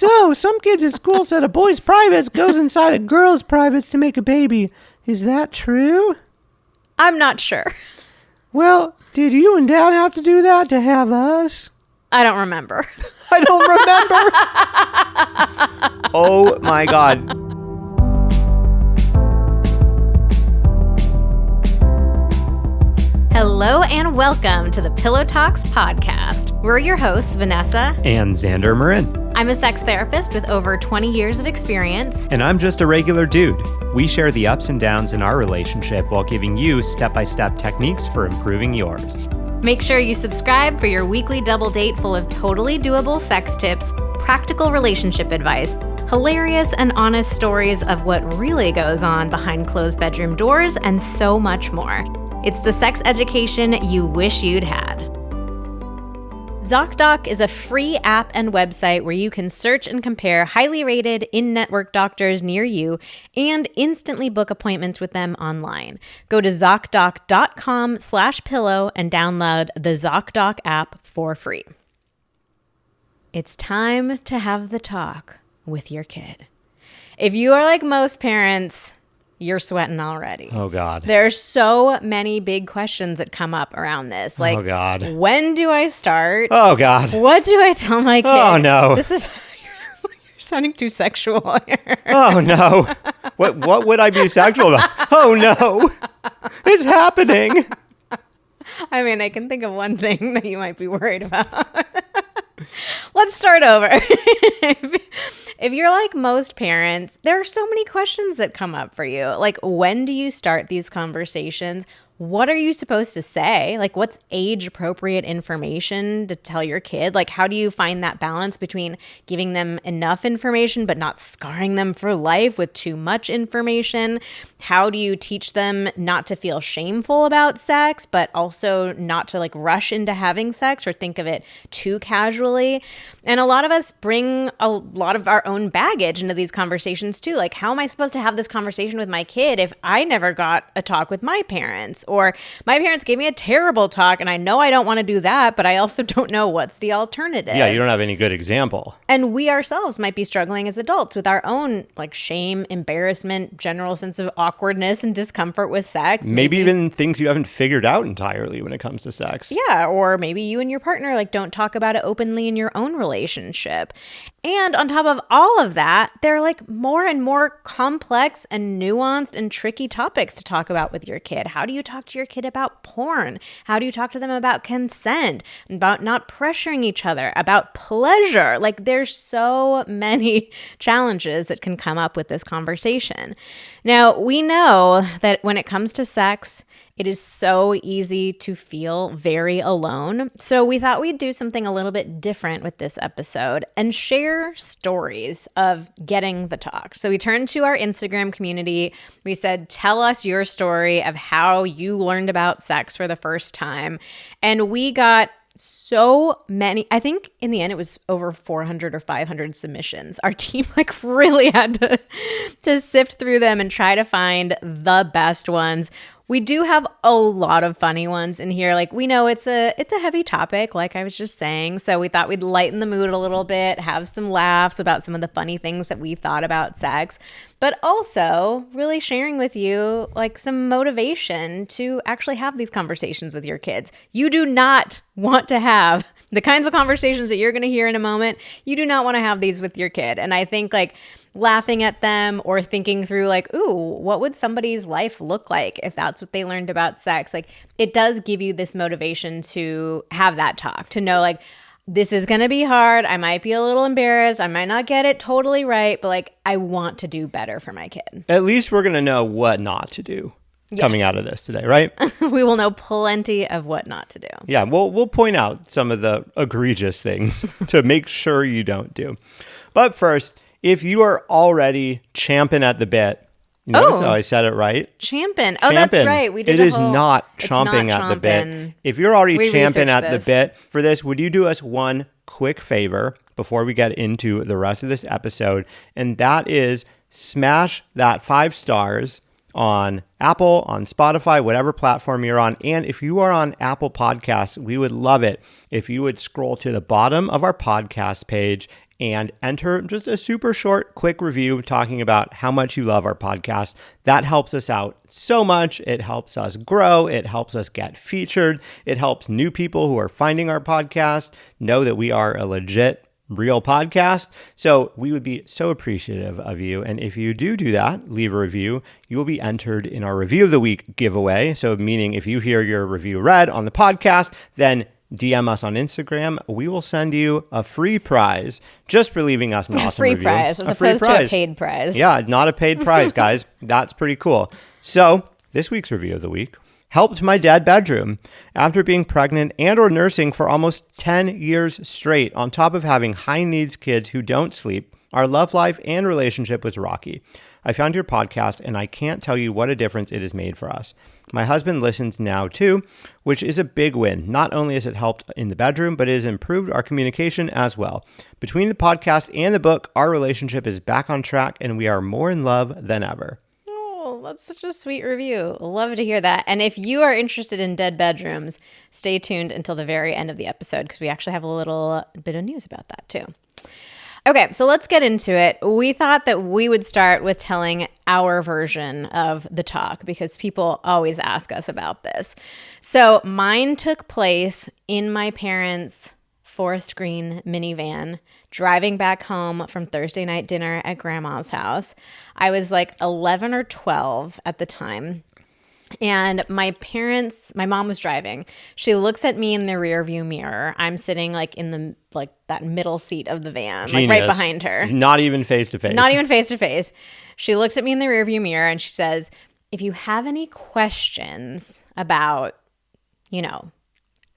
So, some kids at school said a boy's privates goes inside a girl's privates to make a baby. Is that true? I'm not sure. Well, did you and Dad have to do that to have us? I don't remember. I don't remember. Oh my God. Hello and welcome to the Pillow Talks podcast. We're your hosts, Vanessa and Xander Marin. I'm a sex therapist with over 20 years of experience. And I'm just a regular dude. We share the ups and downs in our relationship while giving you step-by-step techniques for improving yours. Make sure you subscribe for your weekly double date full of totally doable sex tips, practical relationship advice, hilarious and honest stories of what really goes on behind closed bedroom doors, and so much more. It's the sex education you wish you'd had. ZocDoc is a free app and website where you can search and compare highly rated in-network doctors near you and instantly book appointments with them online. Go to ZocDoc.com/pillow and download the ZocDoc app for free. It's time to have the talk with your kid. If you are like most parents, you're sweating already. Oh, God. There's so many big questions that come up around this. Like, oh, God. When do I start? Oh, God. What do I tell my kid? Oh, no. This is, you're sounding too sexual here. Oh, no. What would I be sexual about? Oh, no. It's happening. I mean, I can think of one thing that you might be worried about. Let's start over. If you're like most parents, there are so many questions that come up for you. Like, when do you start these conversations? What are you supposed to say? Like, what's age-appropriate information to tell your kid? Like, how do you find that balance between giving them enough information but not scarring them for life with too much information? How do you teach them not to feel shameful about sex, but also not to like rush into having sex or think of it too casually? And a lot of us bring a lot of our own baggage into these conversations too. Like, how am I supposed to have this conversation with my kid if I never got a talk with my parents? Or my parents gave me a terrible talk and I know I don't want to do that, but I also don't know what's the alternative. Yeah, you don't have any good example. And we ourselves might be struggling as adults with our own like shame, embarrassment, general sense of awkwardness and discomfort with sex. Maybe even things you haven't figured out entirely when it comes to sex. Yeah, or maybe you and your partner like don't talk about it openly in your own relationship. And on top of all of that, there are like more and more complex and nuanced and tricky topics to talk about with your kid. How do you talk to your kid about porn? How do you talk to them about consent, about not pressuring each other, about pleasure? Like, there's so many challenges that can come up with this conversation. Now, we know that when it comes to sex, it is so easy to feel very alone. So we thought we'd do something a little bit different with this episode and share stories of getting the talk. So we turned to our Instagram community. We said, tell us your story of how you learned about sex for the first time. And we got so many. I think in the end it was over 400 or 500 submissions. Our team like really had to sift through them and try to find the best ones. We do have a lot of funny ones in here. Like, we know it's a heavy topic, like I was just saying. So we thought we'd lighten the mood a little bit, have some laughs about some of the funny things that we thought about sex, but also really sharing with you like some motivation to actually have these conversations with your kids. You do not want to have the kinds of conversations that you're going to hear in a moment. You do not want to have these with your kid. And I think like laughing at them or thinking through like, ooh, what would somebody's life look like if that's what they learned about sex? Like, it does give you this motivation to have that talk, to know like, this is going to be hard. I might be a little embarrassed. I might not get it totally right, but like, I want to do better for my kid. At least we're going to know what not to do. Yes. Coming out of this today, right? We will know plenty of what not to do. Yeah, we'll point out some of the egregious things to make sure you don't do. But first, if you are already champing at the bit, you notice how I said it right? Champing. Oh, that's right. We did It is not chomping at the bit. If you're already champing at the bit for this, would you do us one quick favor before we get into the rest of this episode? And that is smash that 5 stars on Apple, on Spotify, whatever platform you're on. And if you are on Apple Podcasts, we would love it if you would scroll to the bottom of our podcast page and enter just a super short, quick review talking about how much you love our podcast. That helps us out so much. It helps us grow. It helps us get featured. It helps new people who are finding our podcast know that we are a legit, real podcast. So we would be so appreciative of you. And if you do that, leave a review, you will be entered in our Review of the Week giveaway. So meaning if you hear your review read on the podcast, then DM us on Instagram. We will send you a free prize just for leaving us an awesome review. Prize as opposed to a paid prize. Yeah, not a paid prize, guys. That's pretty cool. So this week's Review of the Week: helped my dad bedroom. After being pregnant and or nursing for almost 10 years straight, on top of having high needs kids who don't sleep, our love life and relationship was rocky. I found your podcast and I can't tell you what a difference it has made for us. My husband listens now too, which is a big win. Not only has it helped in the bedroom, but it has improved our communication as well. Between the podcast and the book, our relationship is back on track and we are more in love than ever. That's such a sweet review. Love to hear that. And if you are interested in dead bedrooms, stay tuned until the very end of the episode because we actually have a little bit of news about that too. Okay, so let's get into it. We thought that we would start with telling our version of the talk because people always ask us about this. So mine took place in my parents' forest green minivan, driving back home from Thursday night dinner at grandma's house. I was like 11 or 12 at the time. And my mom was driving. She looks at me in the rear view mirror. I'm sitting like in the, like that middle seat of the van, Genius. Like right behind her. Not even face to face. Not even face to face. She looks at me in the rear view mirror and she says, if you have any questions about,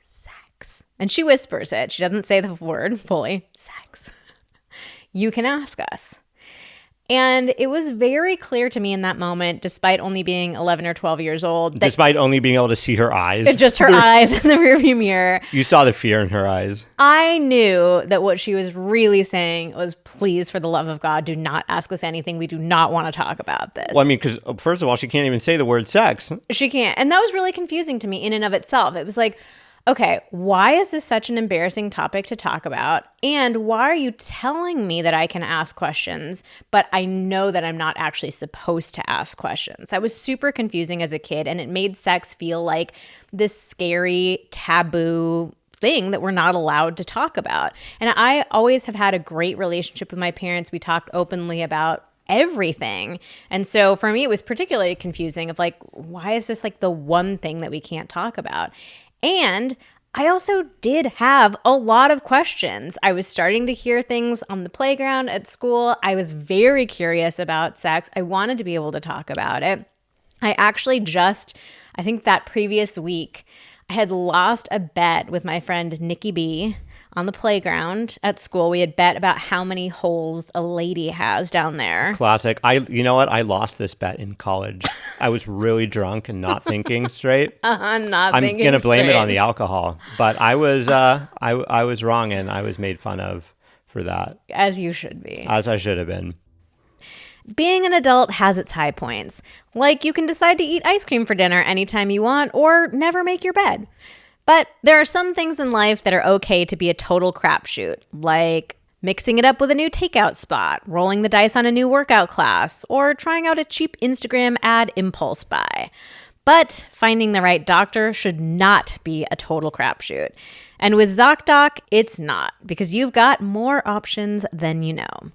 sex, and she whispers it, she doesn't say the word fully, sex, you can ask us. And it was very clear to me in that moment, despite only being 11 or 12 years old. Despite only being able to see her eyes. Just her eyes in the rearview mirror. You saw the fear in her eyes. I knew that what she was really saying was, please, for the love of God, do not ask us anything. We do not want to talk about this. Well, I mean, because first of all, she can't even say the word sex. She can't. And that was really confusing to me in and of itself. It was like, okay, why is this such an embarrassing topic to talk about? And why are you telling me that I can ask questions, but I know that I'm not actually supposed to ask questions? That was super confusing as a kid, and it made sex feel like this scary, taboo thing that we're not allowed to talk about. And I always have had a great relationship with my parents. We talked openly about everything. And so for me, it was particularly confusing of like, why is this like the one thing that we can't talk about? And I also did have a lot of questions. I was starting to hear things on the playground at school. I was very curious about sex. I wanted to be able to talk about it. I actually I think that previous week, I had lost a bet with my friend Nikki B on the playground at school. We had bet about how many holes a lady has down there. Classic. You know what? I lost this bet in college. I was really drunk and not thinking straight. I'm going to blame it on the alcohol, but I was I was wrong and I was made fun of for that. As you should be. As I should have been. Being an adult has its high points. Like you can decide to eat ice cream for dinner anytime you want or never make your bed. But there are some things in life that are okay to be a total crapshoot, like mixing it up with a new takeout spot, rolling the dice on a new workout class, or trying out a cheap Instagram ad impulse buy. But finding the right doctor should not be a total crapshoot. And with ZocDoc, it's not, because you've got more options than you know.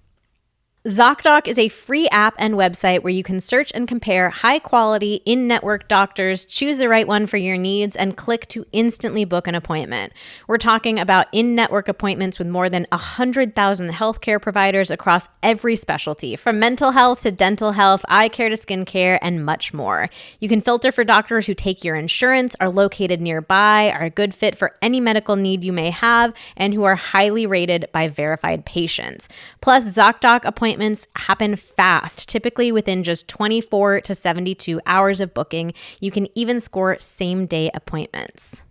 ZocDoc is a free app and website where you can search and compare high-quality, in-network doctors, choose the right one for your needs, and click to instantly book an appointment. We're talking about in-network appointments with more than 100,000 healthcare providers across every specialty, from mental health to dental health, eye care to skincare, and much more. You can filter for doctors who take your insurance, are located nearby, are a good fit for any medical need you may have, and who are highly rated by verified patients. Plus, ZocDoc appointments happen fast, typically within just 24 to 72 hours of booking. You can even score same-day appointments.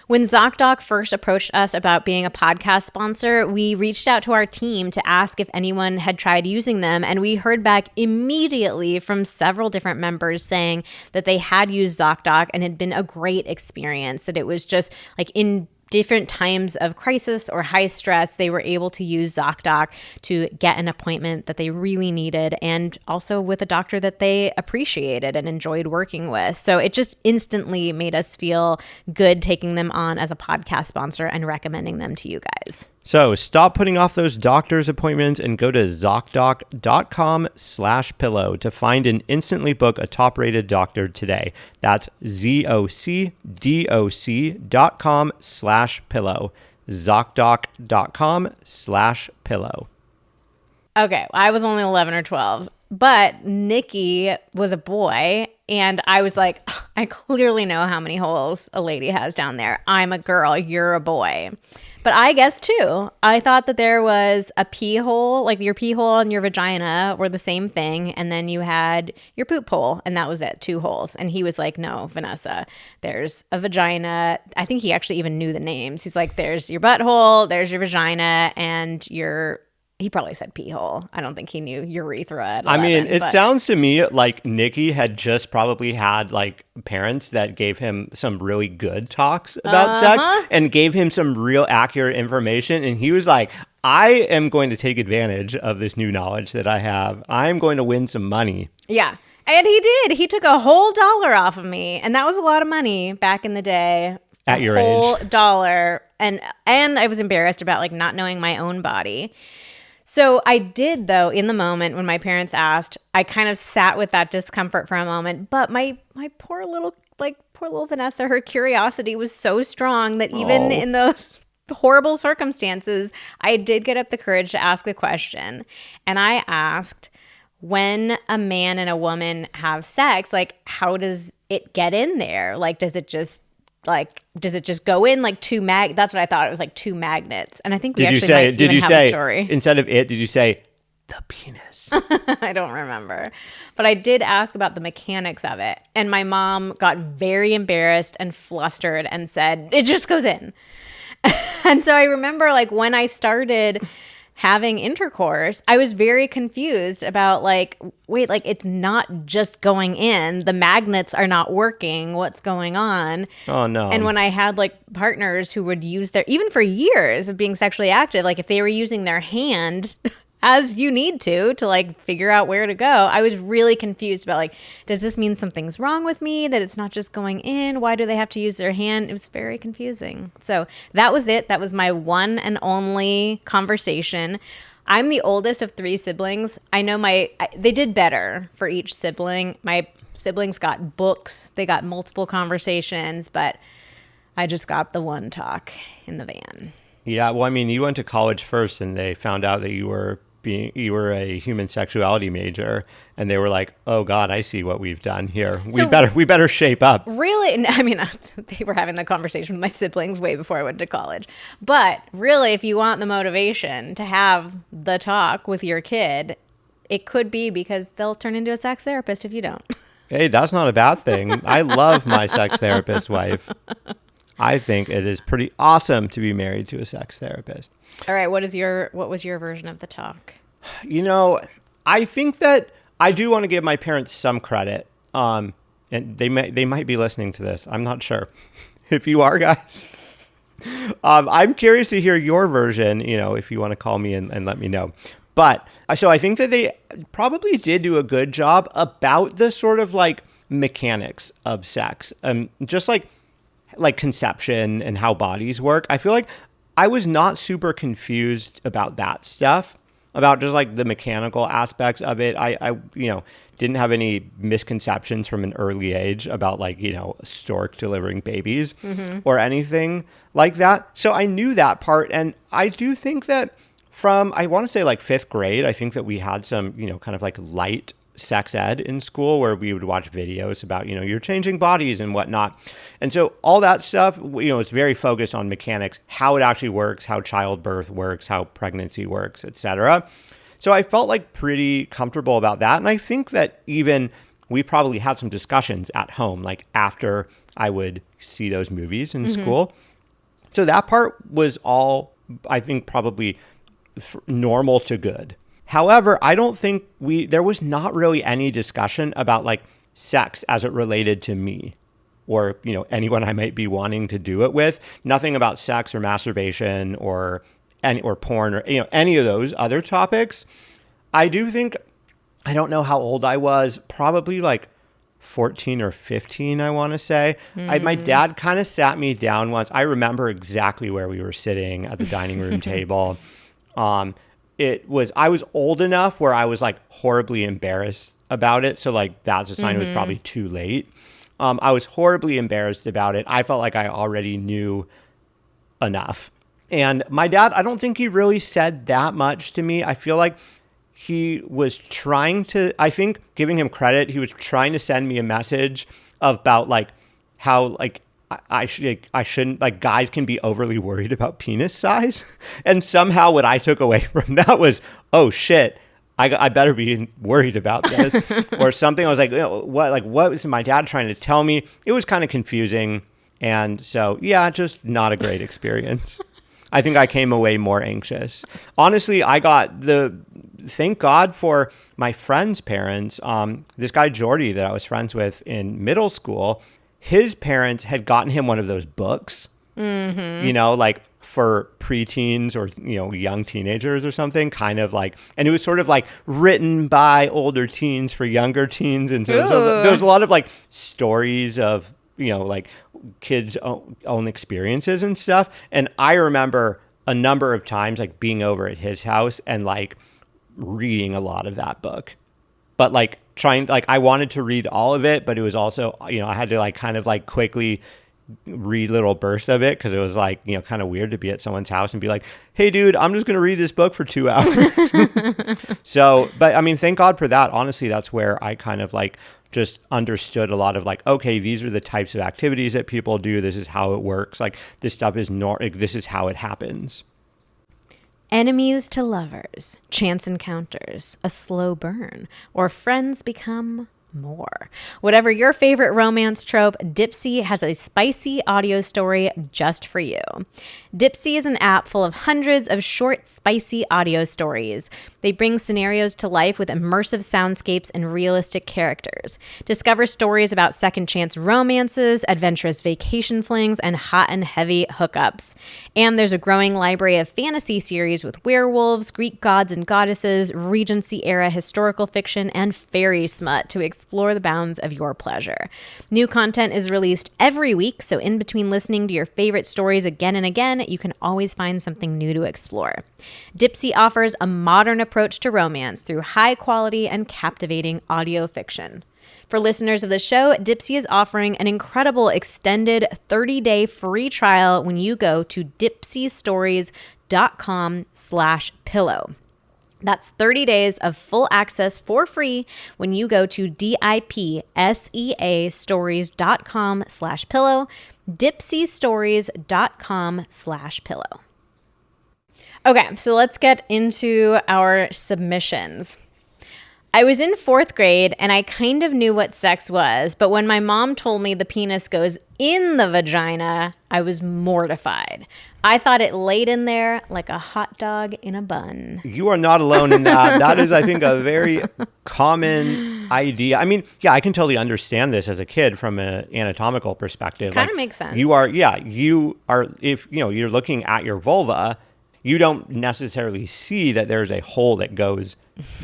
When ZocDoc first approached us about being a podcast sponsor, we reached out to our team to ask if anyone had tried using them, and we heard back immediately from several different members saying that they had used ZocDoc and had been a great experience, that it was just like in different times of crisis or high stress, they were able to use ZocDoc to get an appointment that they really needed, and also with a doctor that they appreciated and enjoyed working with. So it just instantly made us feel good taking them on as a podcast sponsor and recommending them to you guys. So stop putting off those doctor's appointments and go to ZocDoc.com/pillow to find and instantly book a top-rated doctor today. That's ZocDoc.com/pillow. ZocDoc.com/pillow. Okay, I was only 11 or 12, but Nikki was a boy, and I was like, I clearly know how many holes a lady has down there. I'm a girl, you're a boy. But I guess too, I thought that there was a pee hole, like your pee hole and your vagina were the same thing. And then you had your poop hole, and that was it, 2 holes. And he was like, no, Vanessa, there's a vagina. I think he actually even knew the names. He's like, there's your butthole, there's your vagina, and he probably said pee hole. I don't think he knew urethra at 11, I mean, it sounds to me like Nikki had just probably had like parents that gave him some really good talks about sex and gave him some real accurate information. And he was like, I am going to take advantage of this new knowledge that I have. I'm going to win some money. Yeah. And he did. He took a whole $1 off of me. And that was a lot of money back in the day. At your age. A whole $1. And I was embarrassed about like not knowing my own body. So I did, though, in the moment when my parents asked, I kind of sat with that discomfort for a moment. But my poor little Vanessa, her curiosity was so strong that even in those horrible circumstances, I did get up the courage to ask the question. And I asked, when a man and a woman have sex, like, how does it get in there? Like, does it just go in like that's what I thought. It was like 2 magnets. And I think we have a story. Instead of it, did you say the penis? I don't remember. But I did ask about the mechanics of it. And my mom got very embarrassed and flustered and said, it just goes in. And so I remember like when I started having intercourse, I was very confused about like, wait, like it's not just going in. The magnets are not working. What's going on? Oh, no. And when I had like partners who would use even for years of being sexually active, like if they were using their hand as you need to like figure out where to go, I was really confused about like, does this mean something's wrong with me, that it's not just going in? Why do they have to use their hand? It was very confusing. So that was it. That was my one and only conversation. I'm the oldest of 3 siblings. I know they did better for each sibling. My siblings got books. They got multiple conversations, but I just got the one talk in the van. Yeah, well, I mean, you went to college first, and they found out that you were a human sexuality major, and they were like, "Oh God, I see what we've done here. We better shape up." Really, I mean, they were having the conversation with my siblings way before I went to college. But really, if you want the motivation to have the talk with your kid, it could be because they'll turn into a sex therapist if you don't. Hey, that's not a bad thing. I love my sex therapist wife. I think it is pretty awesome to be married to a sex therapist. All right, what was your version of the talk? You know, I think that I do want to give my parents some credit. And they might be listening to this. I'm not sure. If you are, guys, I'm curious to hear your version, you know, if you want to call me and let me know. But so I think that they probably did do a good job about the sort of like mechanics of sex. Just like conception and how bodies work. I feel like I was not super confused about that stuff, about just like the mechanical aspects of it. I didn't have any misconceptions from an early age about like, you know, a stork delivering babies or anything like that. So I knew that part. And I do think that from, I want to say like 5th grade, I think that we had some, you know, kind of like light sex ed in school where we would watch videos about, you know, you're changing bodies and whatnot. And so all that stuff, you know, it's very focused on mechanics, how it actually works, how childbirth works, how pregnancy works, etc. So I felt like pretty comfortable about that. And I think that even we probably had some discussions at home, like after I would see those movies in school. So that part was all, I think, probably normal to good. However, I don't think there was not really any discussion about like sex as it related to me. or, anyone I might be wanting to do it with. Nothing about sex or masturbation or porn or, any of those other topics. I do think, I don't know how old I was, probably like 14 or 15, I want to say. My dad kind of sat me down once. I remember exactly where we were sitting at the dining room table. I was old enough where I was like horribly embarrassed about it. So like that's a sign it was probably too late. I was horribly embarrassed about it. I felt like I already knew enough. And my dad, I don't think he really said that much to me. I feel like he was trying to, I think giving him credit, he was trying to send me a message about like how like I shouldn't, like guys can be overly worried about penis size. And somehow what I took away from that was, oh shit, I better be worried about this or something. I was like, what was my dad trying to tell me? It was kind of confusing. And so, yeah, just not a great experience. I think I came away more anxious. Honestly, thank God for my friend's parents. This guy, Jordy, that I was friends with in middle school, his parents had gotten him one of those books, like for preteens or, young teenagers or something, kind of like, and it was sort of like written by older teens for younger teens. And so there was a lot of like stories of, like kids' own experiences and stuff. And I remember a number of times like being over at his house and like reading a lot of that book, but like I wanted to read all of it, but it was also, I had to like kind of like quickly read little bursts of it because it was like, kind of weird to be at someone's house and be like, hey dude, I'm just going to read this book for 2 hours. So, but I mean, thank God for that. Honestly, that's where I kind of like just understood a lot of like, okay, these are the types of activities that people do. This is how it works. Like this stuff is this is how it happens. Enemies to lovers, chance encounters, a slow burn, or friends become more. Whatever your favorite romance trope, Dipsea has a spicy audio story just for you. Dipsea is an app full of hundreds of short, spicy audio stories. They bring scenarios to life with immersive soundscapes and realistic characters. Discover stories about second chance romances, adventurous vacation flings, and hot and heavy hookups. And there's a growing library of fantasy series with werewolves, Greek gods and goddesses, Regency era historical fiction, and fairy smut to explore the bounds of your pleasure. New content is released every week, so in between listening to your favorite stories again and again, you can always find something new to explore. Dipsea offers a modern approach to romance through high quality and captivating audio fiction. For listeners of the show, Dipsea is offering an incredible extended 30-day free trial when you go to dipseastories.com/pillow. That's 30 days of full access for free when you go to dipseastories.com/pillow, dipseastories.com/pillow. Okay, so let's get into our submissions. I was in 4th grade and I kind of knew what sex was, but when my mom told me the penis goes in the vagina, I was mortified. I thought it laid in there like a hot dog in a bun. You are not alone in that. That is, I think, a very common idea. I mean, yeah, I can totally understand this as a kid from an anatomical perspective. Kind of makes sense. You are, if you're looking at your vulva, you don't necessarily see that there's a hole that goes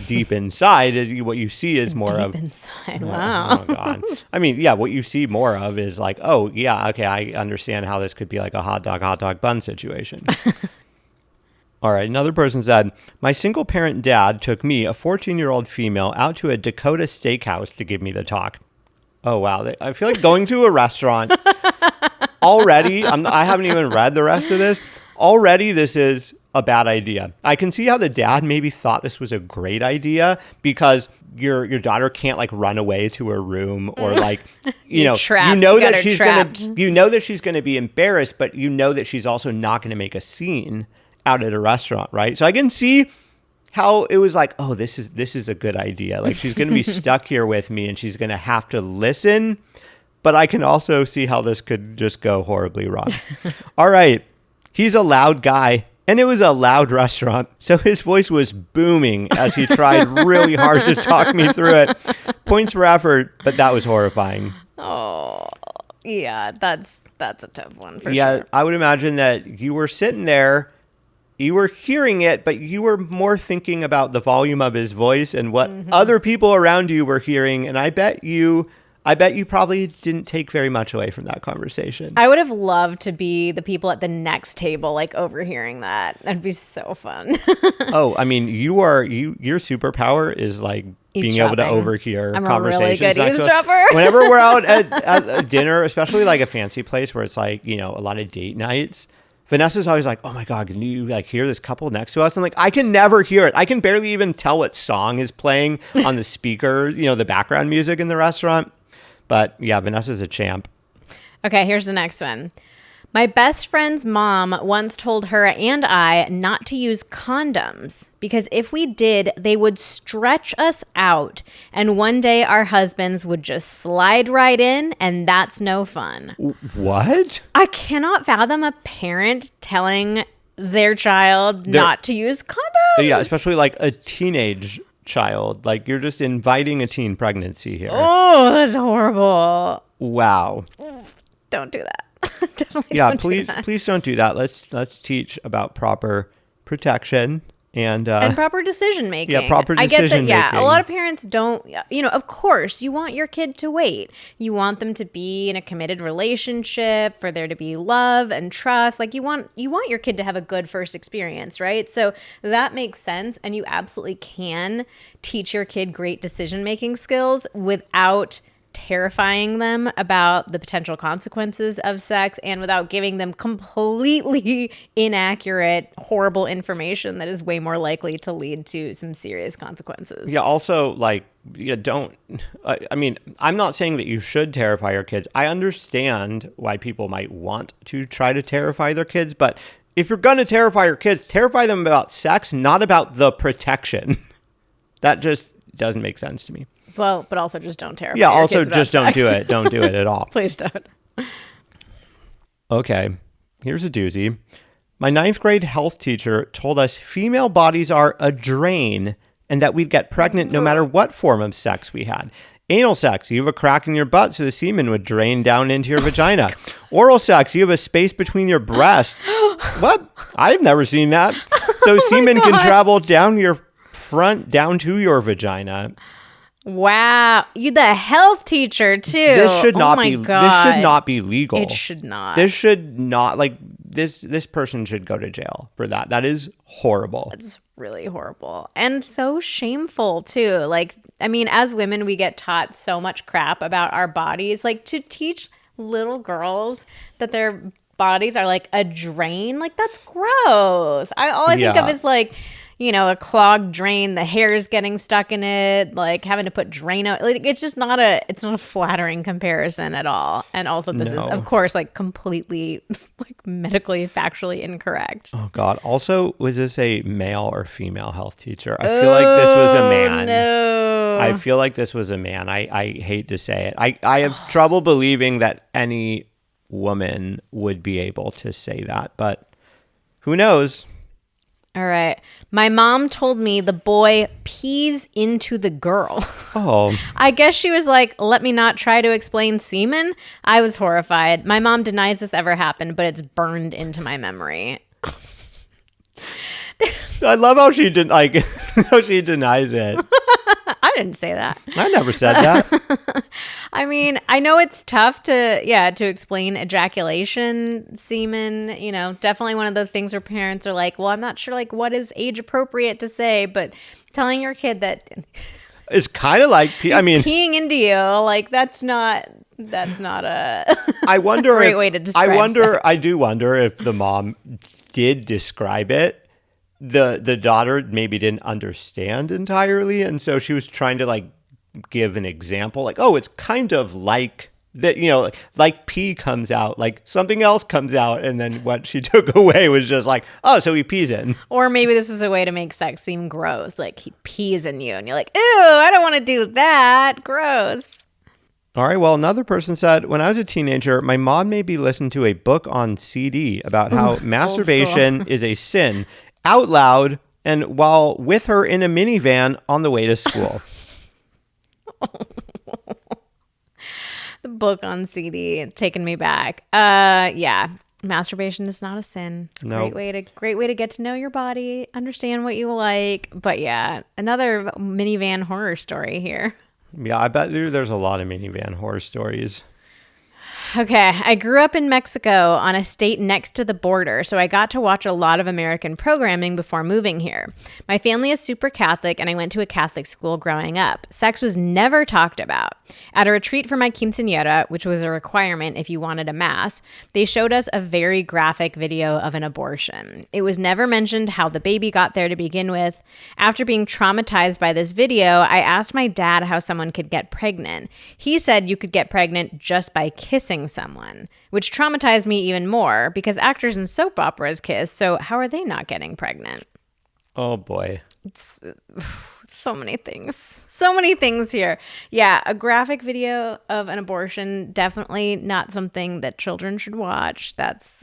deep inside. What you see is more deep inside. Wow. Oh God. I mean, yeah, what you see more of is like, oh yeah, okay, I understand how this could be like a hot dog bun situation. All right, another person said, my single parent dad took me, a 14-year-old female, out to a Dakota steakhouse to give me the talk. Oh wow, I feel like going to a restaurant already. I haven't even read the rest of this. Already, this is a bad idea. I can see how the dad maybe thought this was a great idea because your daughter can't like run away to her room or like, you know that she's going to be embarrassed, but you know that she's also not going to make a scene out at a restaurant, right? So I can see how it was like, oh, this is a good idea. Like she's going to be stuck here with me and she's going to have to listen, but I can also see how this could just go horribly wrong. All right. He's a loud guy, and it was a loud restaurant, so his voice was booming as he tried really hard to talk me through it. Points for effort, but that was horrifying. Oh. Yeah, that's a tough one for sure. Yeah, I would imagine that you were sitting there, you were hearing it, but you were more thinking about the volume of his voice and what other people around you were hearing. And I bet you probably didn't take very much away from that conversation. I would have loved to be the people at the next table, like overhearing that. That'd be so fun. Oh, I mean, your superpower is like being able to overhear conversations. I'm a really good eavesdropper. Whenever we're out at dinner, especially like a fancy place where it's like, you know, a lot of date nights, Vanessa's always like, oh my God, can you like hear this couple next to us? I'm like, I can never hear it. I can barely even tell what song is playing on the speaker, you know, the background music in the restaurant. But yeah, Vanessa's a champ. Okay, here's the next one. My best friend's mom once told her and I not to use condoms because if we did, they would stretch us out. And one day our husbands would just slide right in, and that's no fun. What? I cannot fathom a parent telling their child not to use condoms. Yeah, especially like a teenage child. Like you're just inviting a teen pregnancy here. Oh, that's horrible. Wow. Don't do that. Definitely yeah, don't please, do that. please don't do that. Let's teach about proper protection and proper decision making. Yeah, proper decision making. I get that. Yeah, a lot of parents don't. You know, of course, you want your kid to wait. You want them to be in a committed relationship, for there to be love and trust. Like you want your kid to have a good first experience, right? So that makes sense, and you absolutely can teach your kid great decision making skills without terrifying them about the potential consequences of sex and without giving them completely inaccurate, horrible information that is way more likely to lead to some serious consequences. Yeah, also, like, don't... I mean, I'm not saying that you should terrify your kids. I understand why people might want to try to terrify their kids, but if you're going to terrify your kids, terrify them about sex, not about the protection. That just doesn't make sense to me. Well, but also just don't terrify. Yeah, your also kids about just don't sex. do it. Don't do it at all. Please don't. Okay, here's a doozy. My 9th grade health teacher told us female bodies are a drain and that we'd get pregnant no matter what form of sex we had. Anal sex, you have a crack in your butt so the semen would drain down into your vagina. Oral sex, you have a space between your breasts. What? I've never seen that. So semen can travel down your front down to your vagina. Wow, you the health teacher too. This should not be. God. This should not be legal. It should not. This should not like this. This person should go to jail for that. That is horrible. It's really horrible and so shameful too. Like, I mean, as women, we get taught so much crap about our bodies. Like to teach little girls that their bodies are like a drain. Like that's gross. All I think of is like, you know, a clogged drain, the hair is getting stuck in it, like having to put drain out. Like it's just not a flattering comparison at all. And also this is of course like completely like medically factually incorrect. Oh God. Also, was this a male or female health teacher? I feel like this was a man. No. I feel like this was a man. I hate to say it. I have trouble believing that any woman would be able to say that, but who knows? All right. My mom told me the boy pees into the girl. Oh. I guess she was like, let me not try to explain semen. I was horrified. My mom denies this ever happened, but it's burned into my memory. I love how she how she denies it. I didn't say that. I never said that. I mean, I know it's tough to explain ejaculation, semen, you know, definitely one of those things where parents are like, well, I'm not sure like what is age appropriate to say, but telling your kid that it's kind of like, peeing into you, like that's not a I wonder great way to describe I do wonder if the mom did describe it. The daughter maybe didn't understand entirely, and so she was trying to like give an example, like, oh, it's kind of like that, you know, like pee comes out, like something else comes out, and then what she took away was just like, oh, so he pees in. Or maybe this was a way to make sex seem gross, like he pees in you, and you're like, ew, I don't want to do that, gross. All right, well, another person said, when I was a teenager, my mom made me listen to a book on CD about how masturbation is a sin, out loud, and while with her in a minivan on the way to school. The book on CD, it's taken me back. Yeah. Masturbation is not a sin. It's a great way to get to know your body, understand what you like. But yeah, another minivan horror story here. Yeah, I bet there's a lot of minivan horror stories. Okay, I grew up in Mexico on a state next to the border, so I got to watch a lot of American programming before moving here. My family is super Catholic, and I went to a Catholic school growing up. Sex was never talked about. At a retreat for my quinceañera, which was a requirement if you wanted a mass, they showed us a very graphic video of an abortion. It was never mentioned how the baby got there to begin with. After being traumatized by this video, I asked my dad how someone could get pregnant. He said you could get pregnant just by kissing someone, which traumatized me even more because actors in soap operas kiss, so how are they not getting pregnant? Oh boy. It's so many things here. Yeah, a graphic video of an abortion, definitely not something that children should watch. That's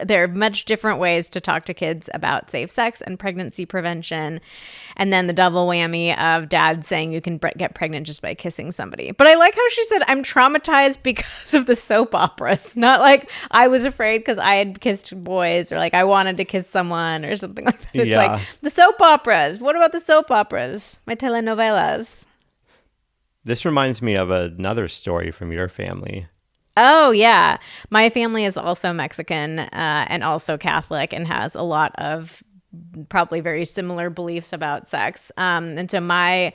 there are much different ways to talk to kids about safe sex and pregnancy prevention. And then the double whammy of dad saying you can get pregnant just by kissing somebody. But I like how she said, I'm traumatized because of the soap operas. Not like I was afraid because I had kissed boys or like I wanted to kiss someone or something like that. It's like the soap operas. What about the soap operas? My telenovelas. This reminds me of another story from your family. Oh, yeah. My family is also Mexican and also Catholic and has a lot of probably very similar beliefs about sex. And so my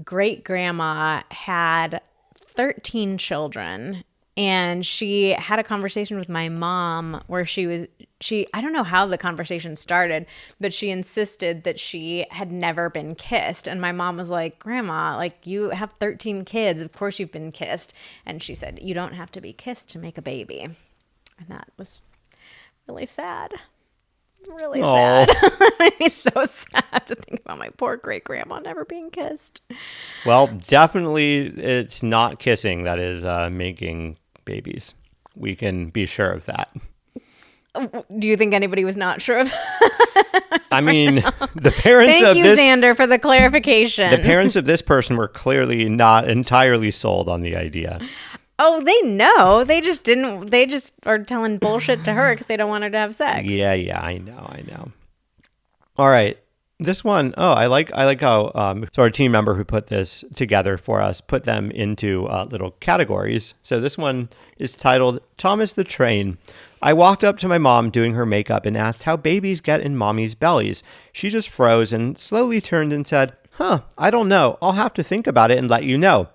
great-grandma had 13 children, and she had a conversation with my mom where I don't know how the conversation started, but she insisted that she had never been kissed. And my mom was like, Grandma, like you have 13 kids. Of course you've been kissed. And she said, you don't have to be kissed to make a baby. And that was really sad. Really sad. It made me so sad to think about my poor great grandma never being kissed. Well, definitely it's not kissing that is making babies. We can be sure of that. Do you think anybody was not sure of that? I mean, the parents Thank you, Xander, for the clarification. The parents of this person were clearly not entirely sold on the idea. Oh, they know. They just didn't. They just are telling bullshit to her because they don't want her to have sex. Yeah, I know. All right. This one, I like how so our team member who put this together for us put them into little categories. So this one is titled Thomas the Train. I walked up to my mom doing her makeup and asked how babies get in mommy's bellies. She just froze and slowly turned and said, I don't know. I'll have to think about it and let you know.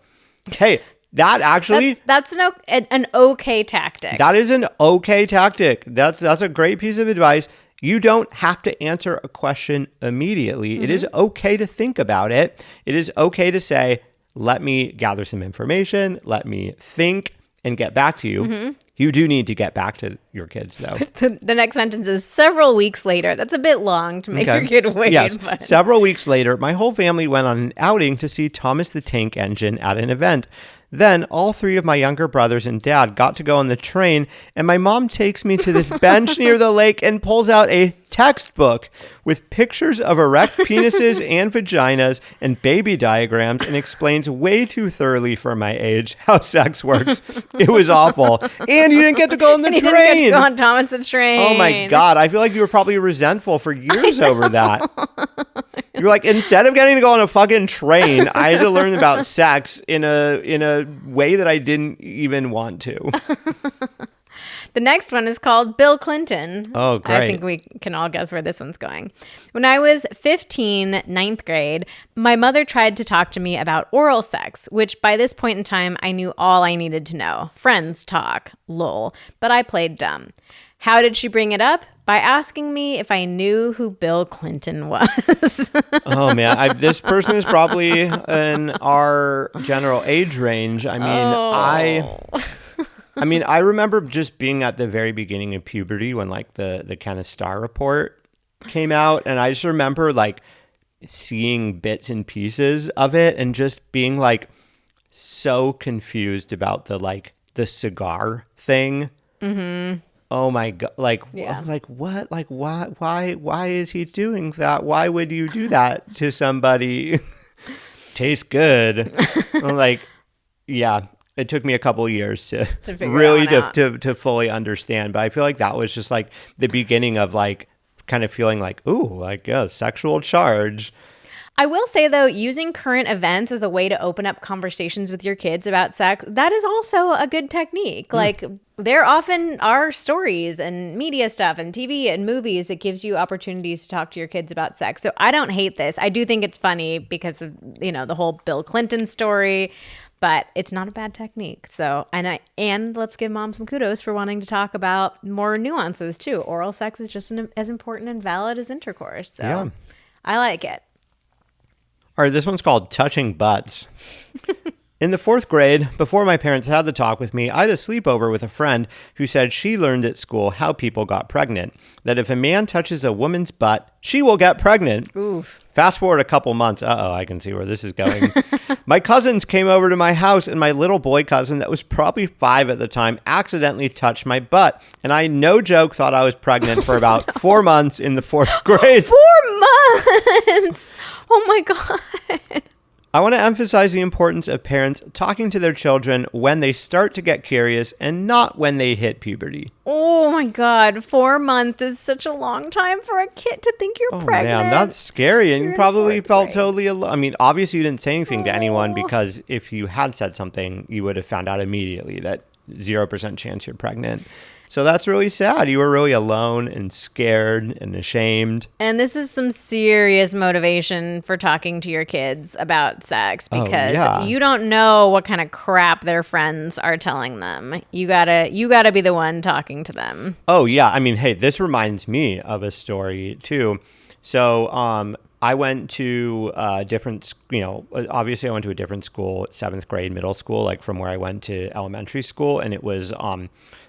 Hey, that actually... That's an okay tactic. That is an okay tactic. That's a great piece of advice. You don't have to answer a question immediately. Mm-hmm. It is okay to think about it. It is okay to say, let me gather some information, let me think, and get back to you. Mm-hmm. You do need to get back to your kids, though. The next sentence is several weeks later. That's a bit long to make your kid wait. Yes. But... Several weeks later, my whole family went on an outing to see Thomas the Tank Engine at an event. Then all three of my younger brothers and dad got to go on the train, and my mom takes me to this bench near the lake and pulls out a textbook with pictures of erect penises and vaginas and baby diagrams and explains way too thoroughly for my age how sex works. It was awful. And you didn't get to go on the train. You didn't get to go on Thomas the Train. Oh my God. I feel like you were probably resentful for years over that. You were like, instead of getting to go on a fucking train, I had to learn about sex in a way that I didn't even want to. The next one is called Bill Clinton. Oh, great. I think we can all guess where this one's going. When I was 15, ninth grade, my mother tried to talk to me about oral sex, which by this point in time, I knew all I needed to know. Friends talk, lol. But I played dumb. How did she bring it up? By asking me if I knew who Bill Clinton was. Oh, man. This person is probably in our general age range. I mean, I remember just being at the very beginning of puberty when like the kind of Star Report came out. And I just remember like seeing bits and pieces of it and just being like so confused about the cigar thing. Mm-hmm. Oh my God. Like, yeah. Like what? Like why is he doing that? Why would you do that to somebody? Tastes good. I'm like, Yeah. It took me a couple of years to really to fully understand. But I feel like that was just like the beginning of like kind of feeling like, ooh, like a sexual charge. I will say, though, using current events as a way to open up conversations with your kids about sex, that is also a good technique. Like, there often are stories and media stuff and TV and movies that gives you opportunities to talk to your kids about sex. So I don't hate this. I do think it's funny because of, the whole Bill Clinton story, but it's not a bad technique. So, and let's give mom some kudos for wanting to talk about more nuances, too. Oral sex is just as important and valid as intercourse. So yeah. I like it. All right, this one's called Touching Butts. In the 4th grade, before my parents had the talk with me, I had a sleepover with a friend who said she learned at school how people got pregnant. That if a man touches a woman's butt, she will get pregnant. Oof. Fast forward a couple months. I can see where this is going. My cousins came over to my house, and my little boy cousin that was probably 5 at the time accidentally touched my butt. And I, no joke, thought I was pregnant for about 4 months in the 4th grade. 4 months? Oh my God. I want to emphasize the importance of parents talking to their children when they start to get curious and not when they hit puberty. Oh my God. 4 months is such a long time for a kid to think you're pregnant. Man, that's scary. And you probably felt totally alone. I mean, obviously you didn't say anything to anyone because if you had said something, you would have found out immediately that 0% chance you're pregnant. So that's really sad. You were really alone and scared and ashamed. And this is some serious motivation for talking to your kids about sex because you don't know what kind of crap their friends are telling them. You gotta be the one talking to them. Oh, yeah. I mean, hey, this reminds me of a story, too. So I went to a different, obviously I went to a different school, 7th grade, middle school, like from where I went to elementary school. And it was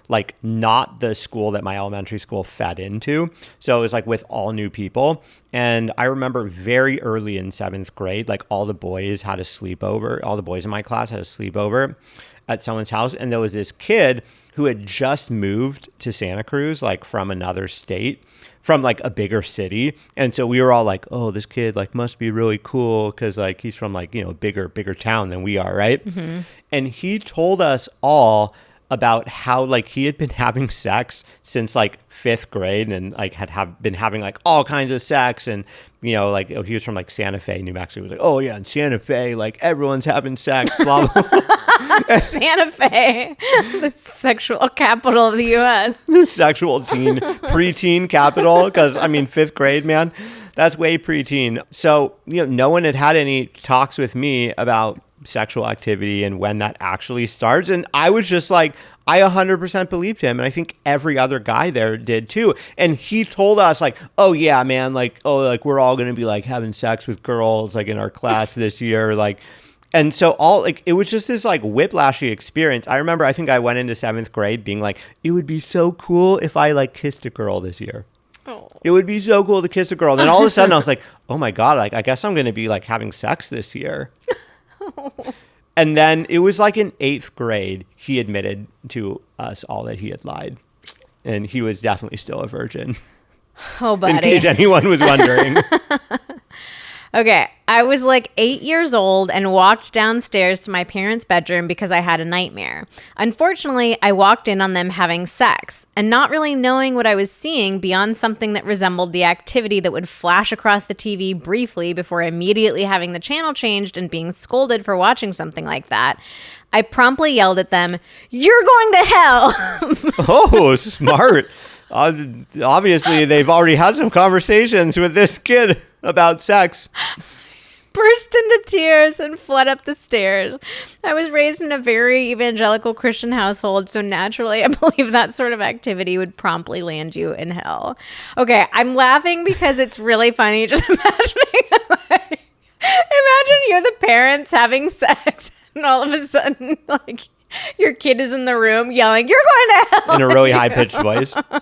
like not the school that my elementary school fed into. So it was like with all new people. And I remember very early in 7th grade, like all the boys had a sleepover. All the boys in my class had a sleepover at someone's house. And there was this kid who had just moved to Santa Cruz, like from another state, from like a bigger city. And so we were all like, oh, this kid like must be really cool because like he's from like, bigger town than we are, right? Mm-hmm. And he told us all about how like he had been having sex since like 5th grade and like had been having like all kinds of sex. And like he was from like Santa Fe, New Mexico. He was like, oh yeah, in Santa Fe, like everyone's having sex, blah blah blah. Santa Fe, the sexual capital of the U.S. The sexual preteen capital, because I mean 5th grade, man, that's way preteen. So no one had any talks with me about sexual activity and when that actually starts. And I was just like, I 100% believed him. And I think every other guy there did too. And he told us like, oh yeah, man, like, oh, like we're all going to be like having sex with girls like in our class this year. Like, and so it was just this like whiplashy experience. I remember, I think I went into 7th grade being like, it would be so cool if I like kissed a girl this year. Oh. It would be so cool to kiss a girl. Then all of a sudden I was like, oh my God, like I guess I'm going to be like having sex this year. And then it was like in 8th grade, he admitted to us all that he had lied. And he was definitely still a virgin. Oh, buddy. In case anyone was wondering. Okay, I was like 8 years old and walked downstairs to my parents' bedroom because I had a nightmare. Unfortunately, I walked in on them having sex and not really knowing what I was seeing beyond something that resembled the activity that would flash across the TV briefly before immediately having the channel changed and being scolded for watching something like that. I promptly yelled at them, "You're going to hell!" Oh, smart. Obviously, they've already had some conversations with this kid about sex. Burst into tears and fled up the stairs. I was raised in a very evangelical Christian household, so naturally I believe that sort of activity would promptly land you in hell. Okay, I'm laughing because it's really funny just imagining, imagine you're the parents having sex and all of a sudden, like, your kid is in the room yelling, "You're going to hell!" in a really high-pitched voice. I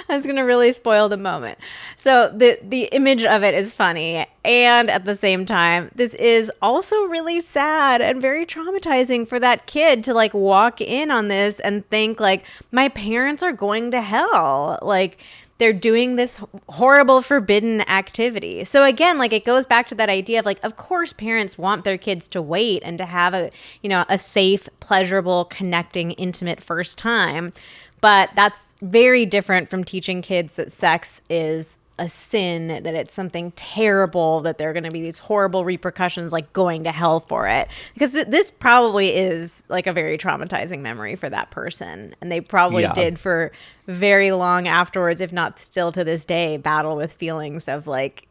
was going to really spoil the moment. So the image of it is funny. And at the same time, this is also really sad and very traumatizing for that kid to like walk in on this and think like, my parents are going to hell. Like, they're doing this horrible forbidden activity. So again, like it goes back to that idea of like, of course parents want their kids to wait and to have a, you know, a safe, pleasurable, connecting, intimate first time. But that's very different from teaching kids that sex is a sin, that it's something terrible, that there are going to be these horrible repercussions, like going to hell for it. Because this probably is like a very traumatizing memory for that person. And they probably did for very long afterwards, if not still to this day, battle with feelings of like,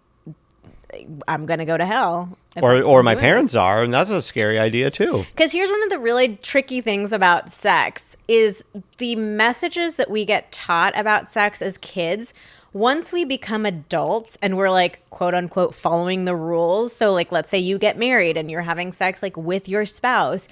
I'm going to go to hell. Or my parents are, and that's a scary idea too. Because here's one of the really tricky things about sex is the messages that we get taught about sex as kids. Once we become adults and we're like, quote unquote, following the rules. So like, let's say you get married and you're having sex like with your spouse.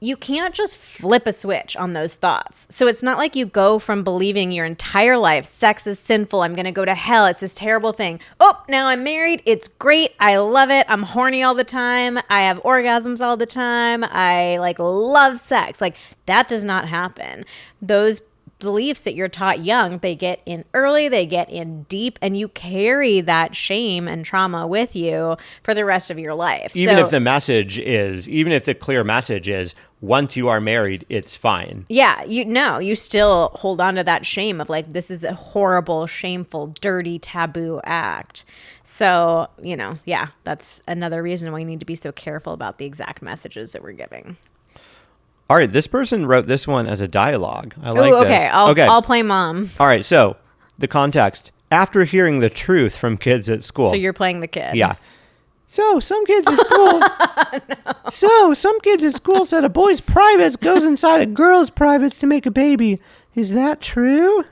You can't just flip a switch on those thoughts. So it's not like you go from believing your entire life, sex is sinful, I'm going to go to hell, it's this terrible thing. Oh, now I'm married, it's great, I love it, I'm horny all the time, I have orgasms all the time, I like love sex. Like that does not happen. Those beliefs that you're taught young, they get in early, they get in deep, and you carry that shame and trauma with you for the rest of your life. Even if the clear message is, once you are married, it's fine. Yeah, you still hold on to that shame of like, this is a horrible, shameful, dirty, taboo act. So, you know, yeah, that's another reason why we need to be so careful about the exact messages that we're giving. All right, this person wrote this one as a dialogue. I like this. Okay. I'll play mom. All right, so the context. After hearing the truth from kids at school. So you're playing the kid. Yeah. So some kids at school said a boy's privates goes inside a girl's privates to make a baby. Is that true?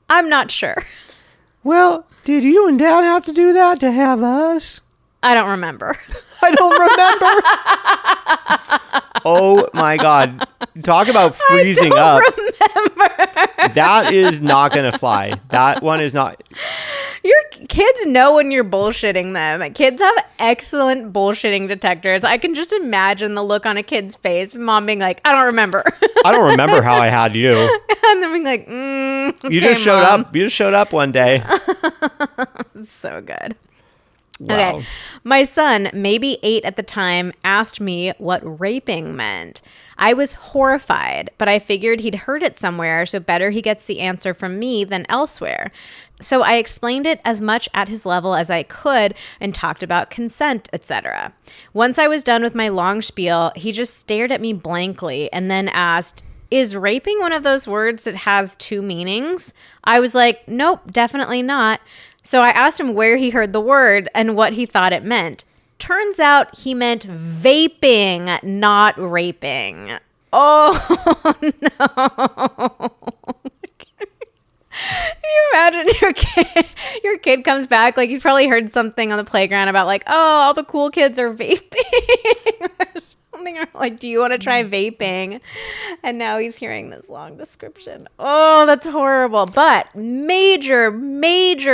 I'm not sure. Well, did you and Dad have to do that to have us? I don't remember. I don't remember. Oh my God. Talk about freezing up. Remember. That is not going to fly. That one is not. Your kids know when you're bullshitting them. Kids have excellent bullshitting detectors. I can just imagine the look on a kid's face. Mom being like, I don't remember. I don't remember how I had you. And then being like, you just showed up. You just showed up one day. So good. Wow. Okay. My son, maybe 8 at the time, asked me what raping meant. I was horrified, but I figured he'd heard it somewhere, so better he gets the answer from me than elsewhere. So I explained it as much at his level as I could and talked about consent, etc. Once I was done with my long spiel, he just stared at me blankly and then asked, "Is raping one of those words that has 2 meanings?" I was like, "Nope, definitely not." So I asked him where he heard the word and what he thought it meant. Turns out he meant vaping, not raping. Oh, no. Can you imagine your kid comes back, like you probably heard something on the playground about like, oh, all the cool kids are vaping or something, or like, do you want to try vaping? And now he's hearing this long description. Oh, that's horrible. But major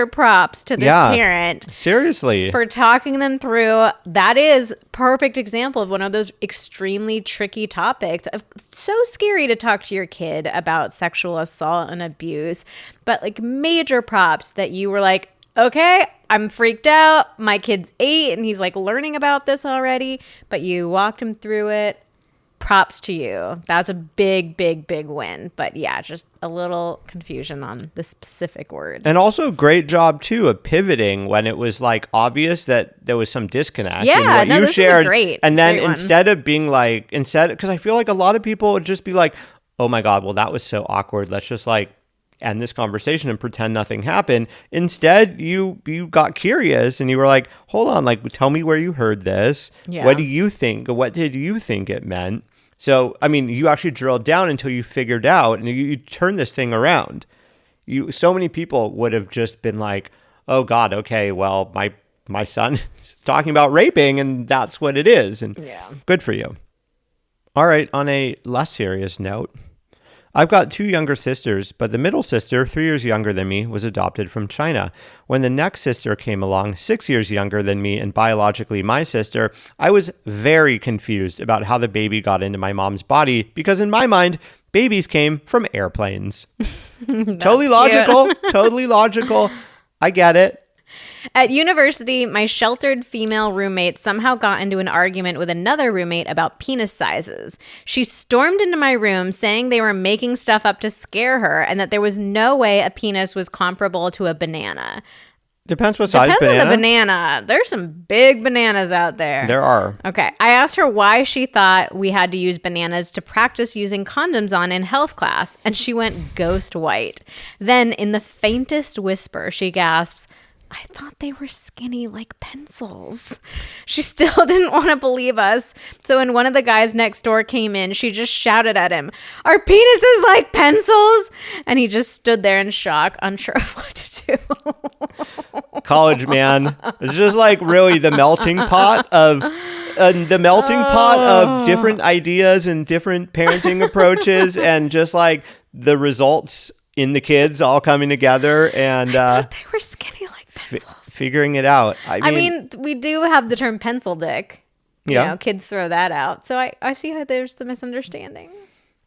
props to this parent. Seriously. For talking them through. That is perfect example of one of those extremely tricky topics. So scary to talk to your kid about sexual assault and abuse. But like major props that you were like, okay, I'm freaked out. My kid's 8 and he's like learning about this already, but you walked him through it. Props to you. That's a big win. But yeah, just a little confusion on the specific word. And also great job too of pivoting when it was like obvious that there was some disconnect. Yeah, in what you this shared. Is great. And then great instead of being like, because I feel like a lot of people would just be like, oh my God, well that was so awkward. Let's just like end this conversation and pretend nothing happened. Instead, you got curious and you were like, hold on, like tell me where you heard this. Yeah. What do you think? What did you think it meant? So, I mean, you actually drilled down until you figured out and you turned this thing around. So many people would have just been like, oh God, okay, well, my son is talking about raping and that's what it is. And good for you. All right, on a less serious note, I've got 2 younger sisters, but the middle sister, 3 years younger than me, was adopted from China. When the next sister came along, 6 years younger than me and biologically my sister, I was very confused about how the baby got into my mom's body because in my mind, babies came from airplanes. Totally logical. Totally logical. I get it. At university, my sheltered female roommate somehow got into an argument with another roommate about penis sizes. She stormed into my room saying they were making stuff up to scare her and that there was no way a penis was comparable to a banana. Depends what size banana. Depends on the banana. There's some big bananas out there. There are. Okay. I asked her why she thought we had to use bananas to practice using condoms on in health class, and she went ghost white. Then, in the faintest whisper, she gasps, I thought they were skinny like pencils. She still didn't want to believe us. So when one of the guys next door came in, she just shouted at him, "Are penises like pencils?" And he just stood there in shock, unsure of what to do. College, man. It's just like really the melting pot of different ideas and different parenting approaches, and just like the results in the kids all coming together, and I thought they were skinny like pencils. Figuring it out. I mean, we do have the term pencil dick. You know, kids throw that out. So I see how there's the misunderstanding.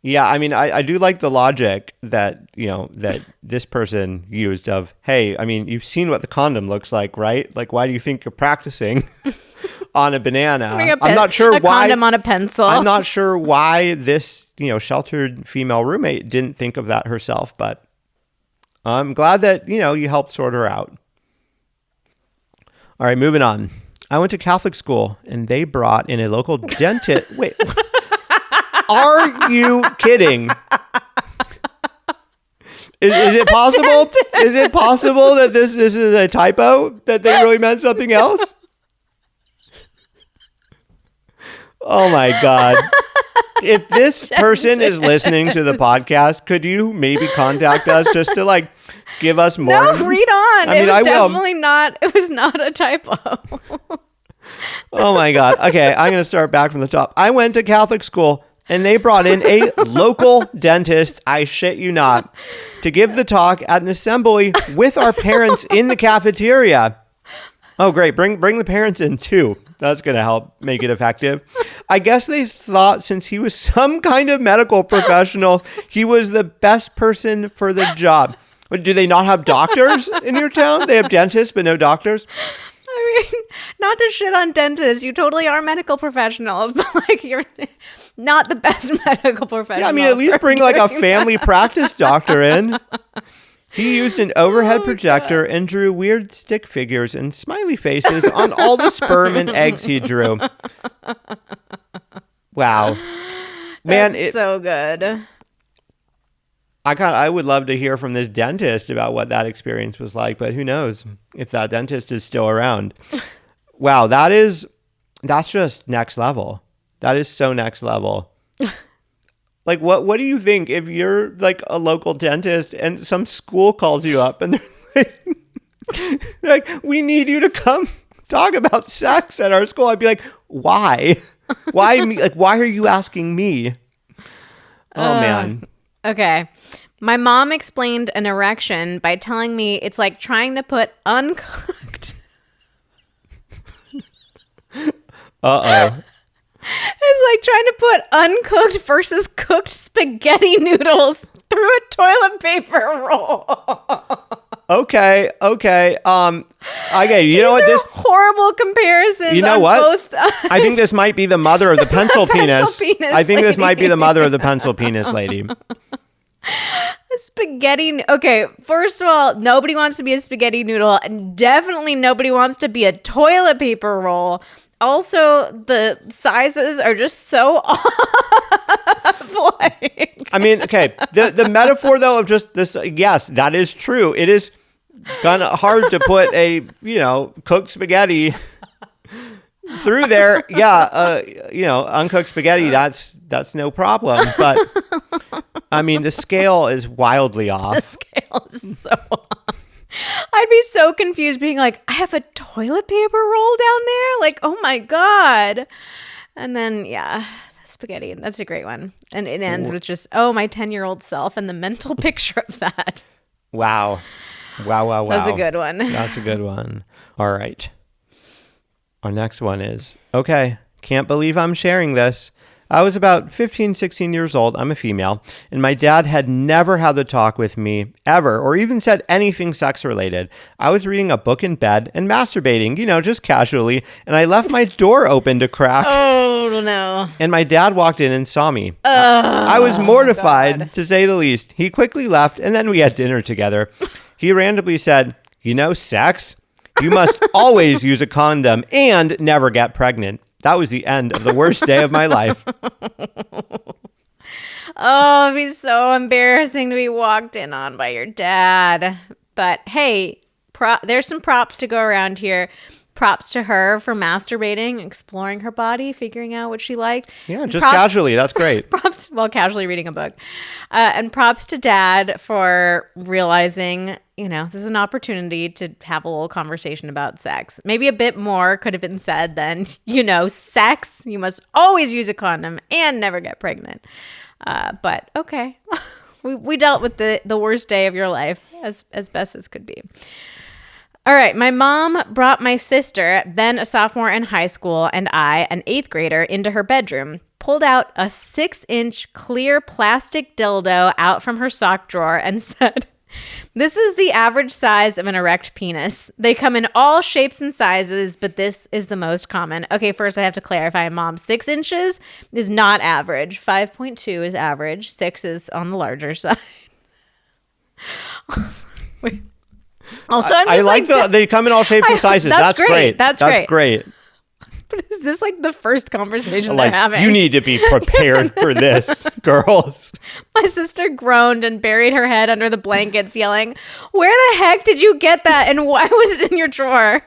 Yeah, I mean, I do like the logic that, you know, that this person used of, hey, I mean, you've seen what the condom looks like, right? Like, why do you think you're practicing on a banana? I'm not sure why. Condom on a pencil. I'm not sure why this, you know, sheltered female roommate didn't think of that herself, but I'm glad that, you know, you helped sort her out. All right, moving on. I went to Catholic school and they brought in a local dentist. Wait. Are you kidding? Is it possible? Is it possible that this is a typo? That they really meant something else? Oh my God. If this person is listening to the podcast, could you maybe contact us just to like give us more? No, read on. I mean, it was definitely not. It was not a typo. Oh my God. Okay, I'm going to start back from the top. I went to Catholic school and they brought in a local dentist, I shit you not, to give the talk at an assembly with our parents in the cafeteria. Oh, great. Bring the parents in too. That's going to help make it effective. I guess they thought since he was some kind of medical professional, he was the best person for the job. But do they not have doctors in your town? They have dentists, but no doctors? I mean, not to shit on dentists. You totally are medical professionals, but like you're not the best medical professional. Yeah, I mean, at least bring like a family practice doctor in. He used an overhead projector and drew weird stick figures and smiley faces on all the sperm and eggs he drew. Wow. Man, that's so good. I would love to hear from this dentist about what that experience was like, but who knows if that dentist is still around. Wow, that's just next level. That is so next level. Like, what do you think if you're like a local dentist and some school calls you up and they're like, we need you to come talk about sex at our school? I'd be like, why? Why me? Like, why are you asking me? Oh, man. Okay. My mom explained an erection by telling me it's like trying to put uncooked. Uh-oh. It's like trying to put uncooked versus cooked spaghetti noodles through a toilet paper roll. Okay. You know what? This horrible comparisons. You know on what? Both sides. I think this might be the mother of the pencil penis. I think this might be the mother of the pencil penis lady. Spaghetti. Okay, first of all, nobody wants to be a spaghetti noodle, and definitely nobody wants to be a toilet paper roll. Also, the sizes are just so off. I mean, okay, the metaphor though of just this, yes, that is true. It is kind of hard to put a, cooked spaghetti through there. Yeah, uncooked spaghetti, that's no problem. But I mean, the scale is wildly off. The scale is so off. I'd be so confused being like, I have a toilet paper roll down there? Like, oh my God. And then, yeah, spaghetti. That's a great one. And it ends with just, my 10-year-old self and the mental picture of that. Wow. That's a good one. That's a good one. All right. Our next one is, okay, can't believe I'm sharing this. I was about 15, 16 years old. I'm a female. And my dad had never had the talk with me ever, or even said anything sex related. I was reading a book in bed and masturbating, just casually. And I left my door open to crack. Oh, no. And my dad walked in and saw me. I was mortified, to say the least. He quickly left, and then we had dinner together. He randomly said, sex? You must always use a condom and never get pregnant. That was the end of the worst day of my life. Oh, it'd be so embarrassing to be walked in on by your dad. But hey, there's some props to go around here. Props to her for masturbating, exploring her body, figuring out what she liked. Yeah, just casually. That's great. Casually reading a book. And props to dad for realizing, this is an opportunity to have a little conversation about sex. Maybe a bit more could have been said than, sex. You must always use a condom and never get pregnant. But okay. we dealt with the worst day of your life as best as could be. All right, my mom brought my sister, then a sophomore in high school, and I, an 8th grader, into her bedroom, pulled out a 6-inch clear plastic dildo out from her sock drawer and said, "This is the average size of an erect penis. They come in all shapes and sizes, but this is the most common." Okay, first I have to clarify, Mom, 6 inches is not average. 5.2 is average. 6 is on the larger side. Wait. Also, I like they come in all shapes and sizes. That's great. That's great. But is this like the first conversation they're having? You need to be prepared for this, girls. My sister groaned and buried her head under the blankets, yelling, "Where the heck did you get that? And why was it in your drawer?"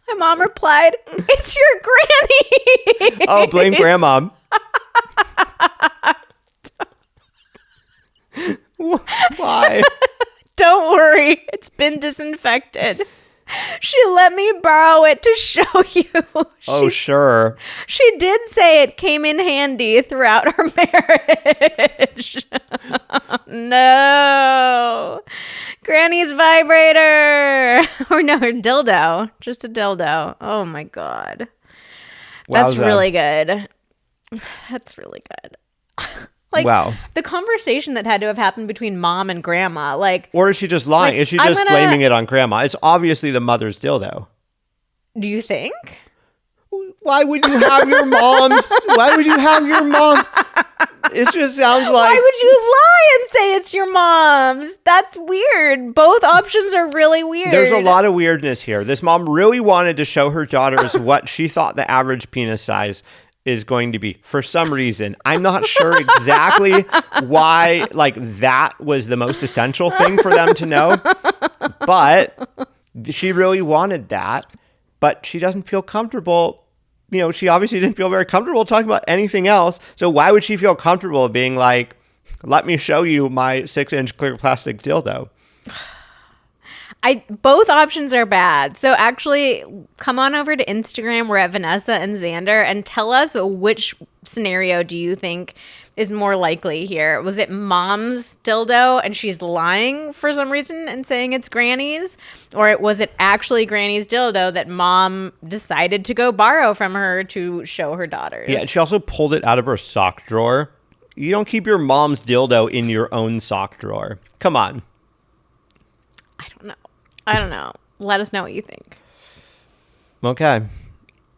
My mom replied, "It's your granny." Oh, blame grandma. Why? Don't worry, it's been disinfected. She let me borrow it to show you. Sure. She did say it came in handy throughout her marriage. No. Granny's vibrator. Or no, her dildo. Just a dildo. Oh my God. That's really good. That's really good. Wow. The conversation that had to have happened between mom and grandma, or is she just lying? Is she just blaming it on grandma? It's obviously the mother's dildo. Do you think? Why would you have your mom's? Why would you have your mom's? It just sounds like... Why would you lie and say it's your mom's? That's weird. Both options are really weird. There's a lot of weirdness here. This mom really wanted to show her daughters what she thought the average penis size is going to be for some reason. I'm not sure exactly why that was the most essential thing for them to know, but she really wanted that, but she doesn't feel comfortable. She obviously didn't feel very comfortable talking about anything else. So why would she feel comfortable being like, "Let me show you my 6-inch clear plastic dildo"? Both options are bad. So actually, come on over to Instagram. We're at Vanessa and Xander, and tell us which scenario do you think is more likely here. Was it mom's dildo and she's lying for some reason and saying it's granny's? Or was it actually granny's dildo that mom decided to go borrow from her to show her daughters? Yeah, and she also pulled it out of her sock drawer. You don't keep your mom's dildo in your own sock drawer. Come on. I don't know. Let us know what you think. Okay.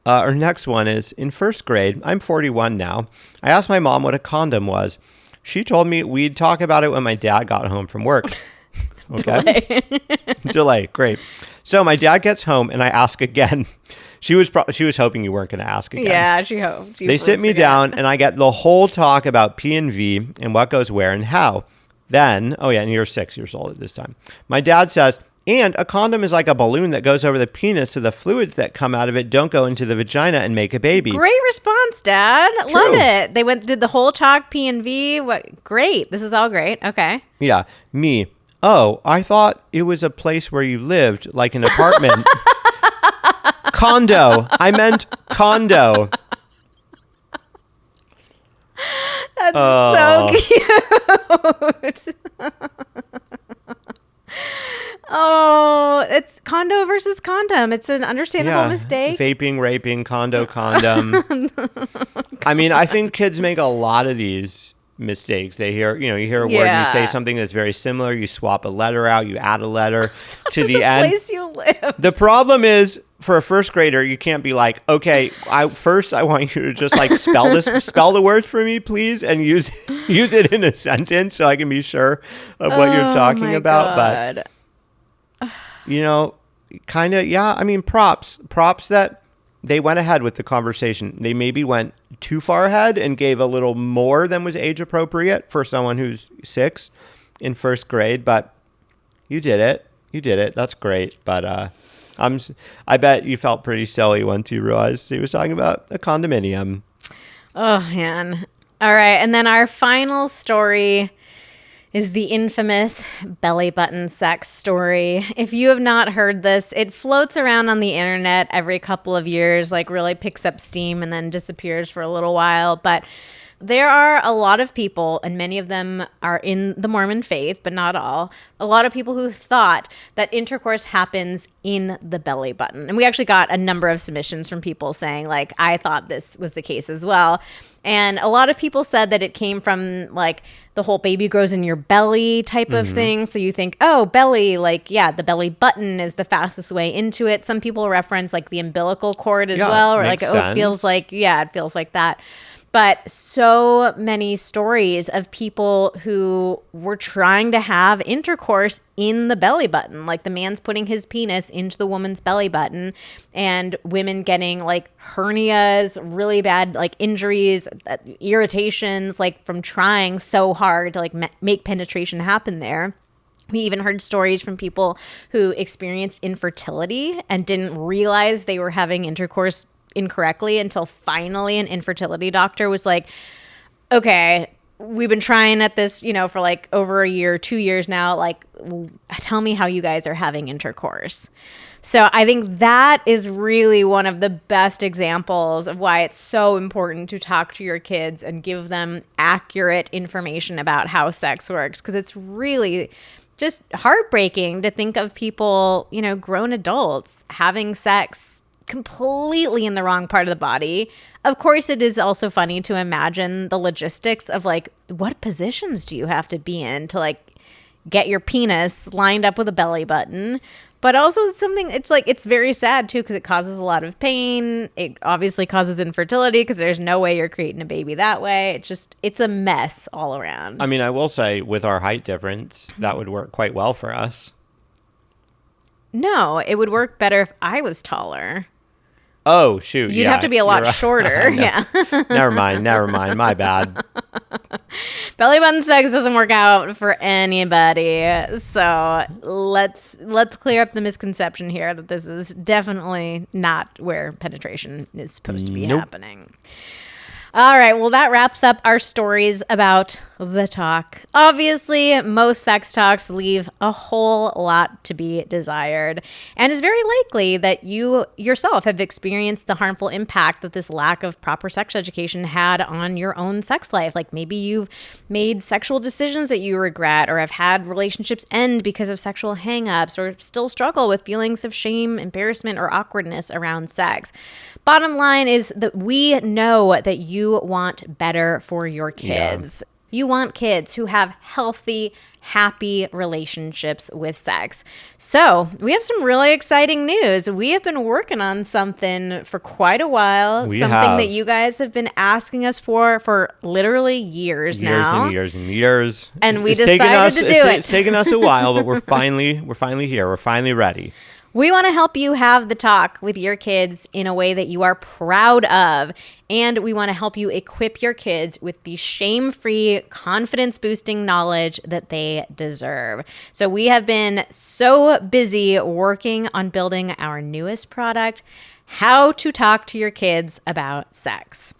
Our next one is, in first grade, I'm 41 now. I asked my mom what a condom was. She told me we'd talk about it when my dad got home from work. Okay. Delay. Great. So my dad gets home and I ask again. She was hoping you weren't going to ask again. Yeah, she hoped. They sit me down and I get the whole talk about P&V and what goes where and how. Then, and you're 6 years old at this time. My dad says, "And a condom is like a balloon that goes over the penis, so the fluids that come out of it don't go into the vagina and make a baby." Great response, Dad. True. Love it. They did the whole talk, P&V. What? Great. This is all great. Okay. Yeah. Me. "Oh, I thought it was a place where you lived, like an apartment." Condo. I meant condo. That's so cute. Oh, it's condo versus condom. It's an understandable mistake. Vaping, raping, condom. I mean, I think kids make a lot of these mistakes. They hear, you hear a word, you say something that's very similar, you swap a letter out, you add a letter to the end. Place you live. The problem is, for a first grader, you can't be like, okay, I want you to just like spell the words for me, please, and use it in a sentence so I can be sure of what you're talking about. God. But kind of, I mean, props that they went ahead with the conversation. They maybe went too far ahead and gave a little more than was age appropriate for someone who's 6 in first grade, but you did it. That's great. But I bet you felt pretty silly once you realized he was talking about a condominium. Oh, man. All right. And then our final story is the infamous belly button sex story. If you have not heard this, it floats around on the internet every couple of years, like really picks up steam and then disappears for a little while. But there are a lot of people, and many of them are in the Mormon faith, but not all, a lot of people who thought that intercourse happens in the belly button. And we actually got a number of submissions from people saying, like, I thought this was the case as well. And a lot of people said that it came from like the whole baby grows in your belly type of thing. So you think, oh, belly, like, the belly button is the fastest way into it. Some people reference like the umbilical cord as well, or like, sense. it feels like that. But so many stories of people who were trying to have intercourse in the belly button, like the man's putting his penis into the woman's belly button, and women getting like hernias, really bad like injuries, irritations, like from trying so hard to like make penetration happen there. We even heard stories from people who experienced infertility and didn't realize they were having intercourse incorrectly until finally an infertility doctor was like, okay, we've been trying at this, for like over a year, 2 years now. Like, tell me how you guys are having intercourse. So I think that is really one of the best examples of why it's so important to talk to your kids and give them accurate information about how sex works. Because it's really just heartbreaking to think of people, grown adults having sex completely in the wrong part of the body. Of course, it is also funny to imagine the logistics of like, what positions do you have to be in to like get your penis lined up with a belly button? But also it's very sad too, because it causes a lot of pain. It obviously causes infertility because there's no way you're creating a baby that way. It's a mess all around. I mean, I will say with our height difference, that would work quite well for us. No, it would work better if I was taller. Oh, shoot. You'd have to be a lot shorter. Yeah. Never mind. My bad. Belly button sex doesn't work out for anybody. So let's clear up the misconception here that this is definitely not where penetration is supposed to be happening. All right, well, that wraps up our stories about the talk. Obviously, most sex talks leave a whole lot to be desired, and it's very likely that you yourself have experienced the harmful impact that this lack of proper sex education had on your own sex life. Like maybe you've made sexual decisions that you regret, or have had relationships end because of sexual hang-ups, or still struggle with feelings of shame, embarrassment, or awkwardness around sex. Bottom line is that we know that you want better for your kids. Yeah. You want kids who have healthy, happy relationships with sex. So we have some really exciting news. We have been working on something for quite a while. That you guys have been asking us for literally years now. Years and years. And we decided to do it. It's taken us a while, but we're finally here. We're finally ready. We want to help you have the talk with your kids in a way that you are proud of. And we want to help you equip your kids with the shame-free, confidence-boosting knowledge that they deserve. So we have been so busy working on building our newest product, how to talk to your kids about sex.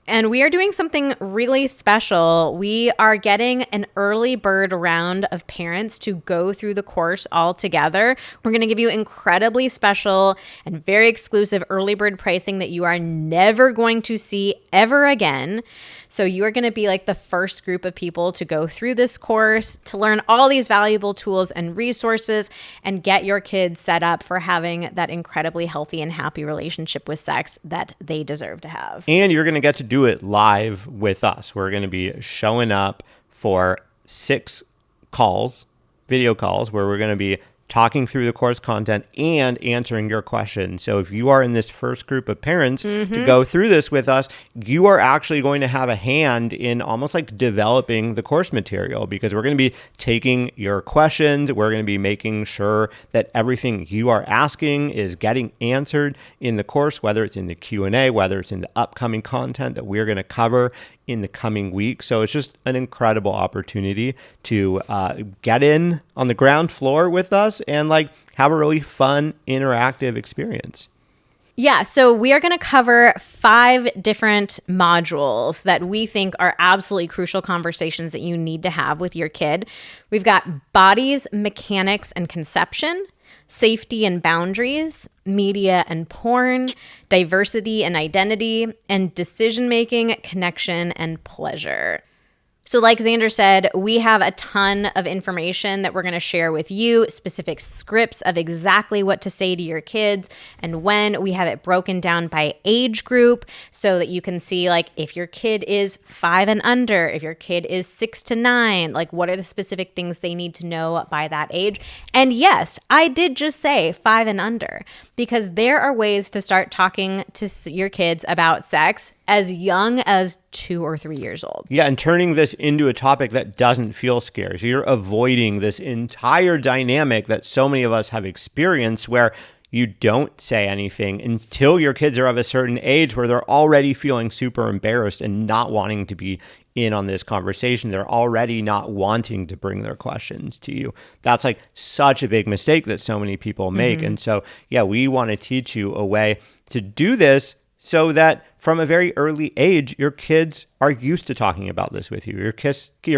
And we are doing something really special. We are getting an early bird round of parents to go through the course all together. We're going to give you incredibly special and very exclusive early bird pricing that you are never going to see ever again. So you are going to be like the first group of people to go through this course, to learn all these valuable tools and resources and get your kids set up for having that incredibly healthy and happy relationship with sex that they deserve to have. And you're going to get to do it live with us. We're going to be showing up for 6 calls, video calls, where we're going to be talking through the course content and answering your questions. So if you are in this first group of parents to go through this with us, you are actually going to have a hand in almost like developing the course material, because we're going to be taking your questions. We're going to be making sure that everything you are asking is getting answered in the course, whether it's in the Q&A, whether it's in the upcoming content that we're going to cover in the coming week. So it's just an incredible opportunity to get in on the ground floor with us and like have a really fun, interactive experience. Yeah, so we are going to cover 5 different modules that we think are absolutely crucial conversations that you need to have with your kid. We've got bodies, mechanics, and conception, safety and boundaries, media and porn, diversity and identity, and decision-making, connection, and pleasure. So like Xander said, we have a ton of information that we're going to share with you, specific scripts of exactly what to say to your kids and when. We have it broken down by age group so that you can see like if your kid is 5 and under, if your kid is 6 to 9, like what are the specific things they need to know by that age. And yes, I did just say 5 and under, because there are ways to start talking to your kids about sex as young as 2 or 3 years old. Yeah, and turning this into a topic that doesn't feel scary. So you're avoiding this entire dynamic that so many of us have experienced where you don't say anything until your kids are of a certain age where they're already feeling super embarrassed and not wanting to be in on this conversation. They're already not wanting to bring their questions to you. That's like such a big mistake that so many people make. And so, yeah, we want to teach you a way to do this so that from a very early age, your kids are used to talking about this with you. Your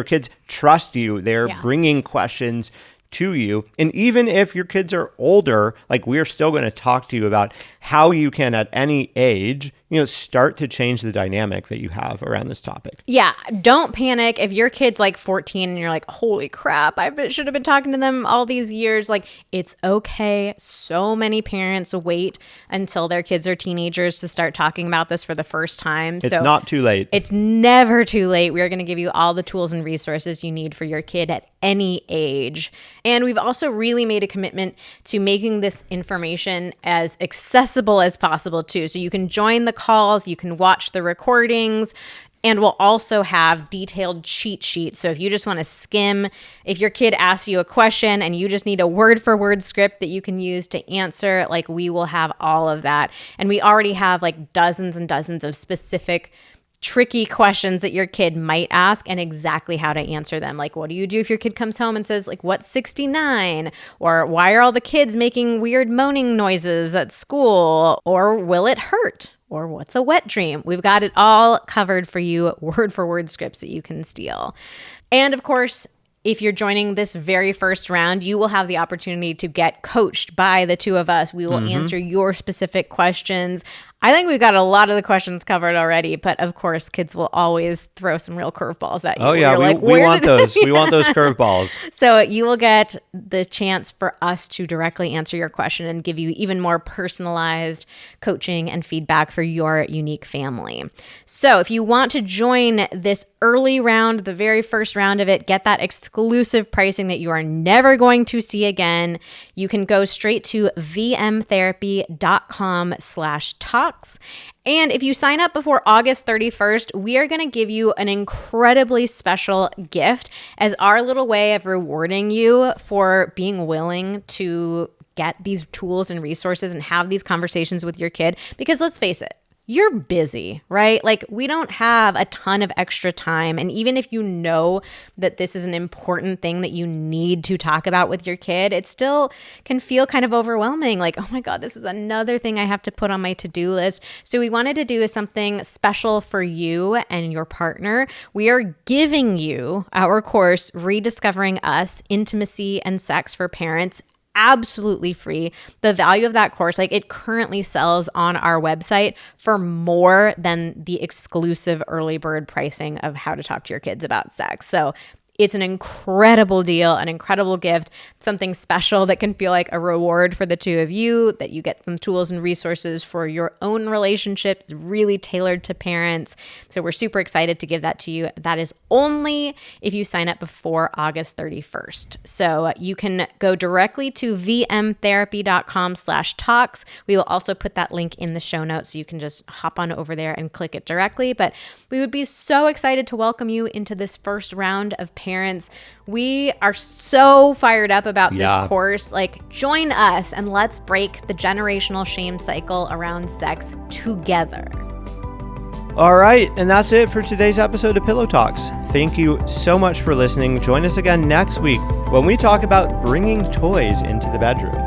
kids trust you. They're bringing questions to you. And even if your kids are older, like we're still going to talk to you about how you can at any age, start to change the dynamic that you have around this topic. Yeah, don't panic if your kid's like 14 and you're like, holy crap, I should have been talking to them all these years. Like, it's okay. So many parents wait until their kids are teenagers to start talking about this for the first time. It's not too late. It's never too late. We are going to give you all the tools and resources you need for your kid at any age. And we've also really made a commitment to making this information as accessible as possible too. So you can join the calls, you can watch the recordings, and we'll also have detailed cheat sheets. So if you just want to skim, if your kid asks you a question and you just need a word-for-word script that you can use to answer, like we will have all of that. And we already have like dozens and dozens of specific tricky questions that your kid might ask and exactly how to answer them. Like, what do you do if your kid comes home and says, like, what's 69? Or why are all the kids making weird moaning noises at school? Or will it hurt? Or what's a wet dream? We've got it all covered for you, word-for-word scripts that you can steal. And of course, if you're joining this very first round, you will have the opportunity to get coached by the two of us. We will answer your specific questions. I think we've got a lot of the questions covered already, but of course, kids will always throw some real curveballs at you. Oh yeah, we want those. We want those curveballs. So you will get the chance for us to directly answer your question and give you even more personalized coaching and feedback for your unique family. So if you want to join this early round, the very first round of it, get that exclusive pricing that you are never going to see again, you can go straight to vmtherapy.com/talk. And if you sign up before August 31st, we are going to give you an incredibly special gift as our little way of rewarding you for being willing to get these tools and resources and have these conversations with your kid. Because let's face it, you're busy, right? Like, we don't have a ton of extra time. And even if you know that this is an important thing that you need to talk about with your kid, it still can feel kind of overwhelming. Like, oh my God, this is another thing I have to put on my to-do list. So we wanted to do something special for you and your partner. We are giving you our course, Rediscovering Us, Intimacy and Sex for Parents, absolutely free. The value of that course, like, it currently sells on our website for more than the exclusive early bird pricing of How to Talk to Your Kids About Sex. So it's an incredible deal, an incredible gift, something special that can feel like a reward for the two of you, that you get some tools and resources for your own relationship. It's really tailored to parents. So we're super excited to give that to you. That is only if you sign up before August 31st. So you can go directly to vmtherapy.com/talks. We will also put that link in the show notes, so you can just hop on over there and click it directly. But we would be so excited to welcome you into this first round of parents. We are so fired up about this course. Like, join us and let's break the generational shame cycle around sex together. All right, and that's it for today's episode of Pillow Talks. Thank you so much for listening. Join us again next week when we talk about bringing toys into the bedroom.